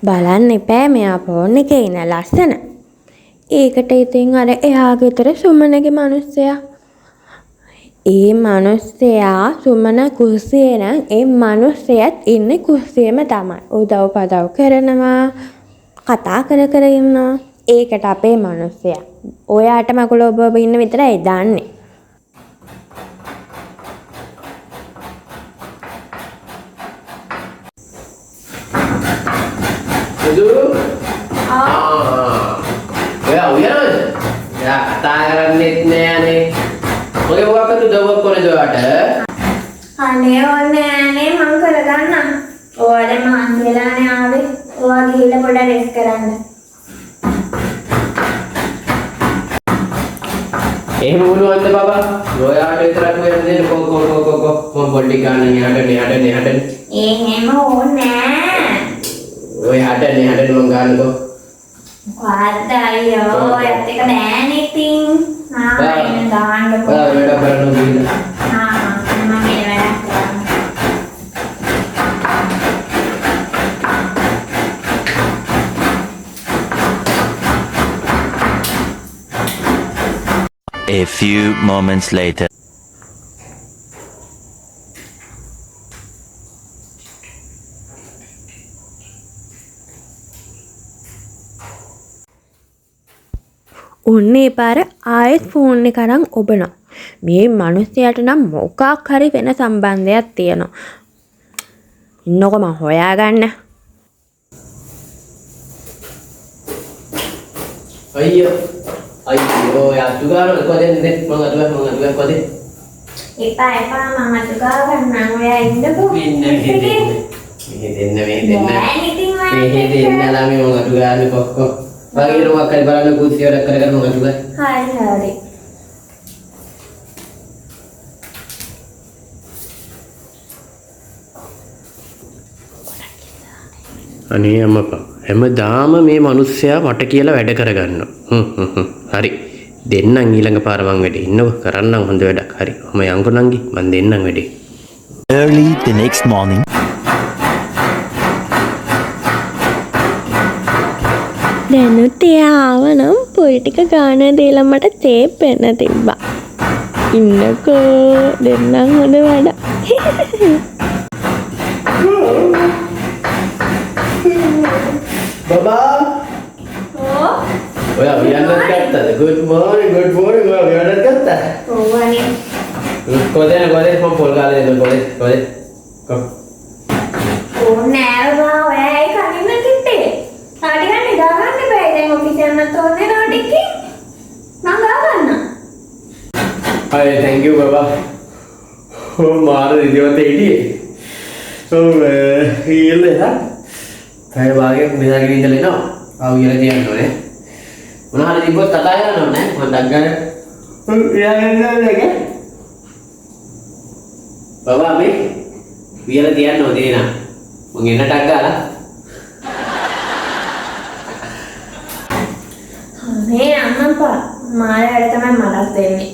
බලන්න එපා මෙයා ෆෝන් එකේ ඉන්න ලස්සන. ඒකට ඉතින් අර එහා ගෙදර සුමනගේ මිනිස්සයා. ඒ මිනිස්සයා සුමන කුස්සියේ නම් ඒ මිනිස්සයත් ඉන්නේ කුස්සියේම තමයි. උදව් පදව් කරනවා, කතා කර ඉන්නවා. ඒකට අපේ මිනිස්සයා. ඔයාට මගුල ඔබ ඉන්න විතරයි දන්නේ. Ya, uyanad. Ya, kata කරන්නෙත් නෑනේ. ඔය මොකක්ද දවල් කරේ දොයාට? අනේ ඕනේ නෑනේ මං කරගන්නම්. ඔයාලා මහන්සි වෙලානේ ආවේ. ඔයා ගිහිල්ලා පොඩ රෙස්ට් කරන්න. එහෙම වුණොත් බබා ඔයාට විතරක් වෙන්නේ කො පොඩි ගන්න යහට. එහෙම ඕනේ නෑ. ඔය හට මං ගන්නකෝ. What ayo, yang teka bෑනේ ඉතින්. එන්න දාන්නකෝ. වැඩ කරන්න ගිහින්. මම මේ වැඩක් කරන්න. A few moments later. ඔන්නේ පාර ආයෙත් ෆෝන් එක අරන් ඔබනවා. මේ මිනිස්සයාට නම් මොකක් හරි වෙන සම්බන්ධයක් තියෙනවා. ඉන්නකො මං හොයාගන්න. අයියෝ යාතු ගාන කොහෙන්ද මං අතුවා කොහෙද? එපා මම අත ගා ගන්නම්. ඔයා ඉන්නකෝ. මෙහෙ දෙන්න ළමයි මං අතු ගාන්නේ කොක්කෝ. Bagi rumah kali barang kursi orang kerja rumah juga. Hari. අනේ අම්මපා හැමදාම මේ මිනිස්සයා මට කියලා වැඩ කරගන්නවා. හරි. දෙන්නම් ඊළඟ පාර මං වැඩේ ඉන්නව කරන්නම් හොඳ වැඩක්. හරි. මම යන්කෝ නංගි මං දෙන්නම් වැඩේ. Early the next morning. දැනුත් එයා ආවනම් පොයි ටික ගාන දීලා මට තේප් වෙන්න තිබ්බා. ඉන්නකෝ දෙන්නම් හොඳ වැඩ. බබා ඔයා වියන්නත් ගත්තද? good morning ඔයා වියන්නත් ගත්තා? ඔව් අනේ. කොහෙද මම පොල් ගාලා දෙන්න කොහෙද? ඕනේ නෑ ඔයා ඒ කනින්න කිට්ටේ. තාටි ගන්න දාගන්න බෑ. දැන් ඔෆිස් යන්නත් ඕනේ රෝටික්කේ. මං ගාගන්න. Hi, thank you baba. Oh මාර ඉදිවට හිටියේ. ඊළඟ පැය භාගයක් මෙදාගෙන ඉඳලා එනවා. ආව කියලා තියන්න ඕනේ. මොන හරි තිබ්බොත් කතා කරන්න ඕනේ. මම ඩක් ගන්න. ඊළඟ බබා මේ කියලා තියන්න ඕනේ නා. මං එන්න ඩක් ගාලා. මේ අම්මපා මාරයට තමයි මටත් දෙන්නේ.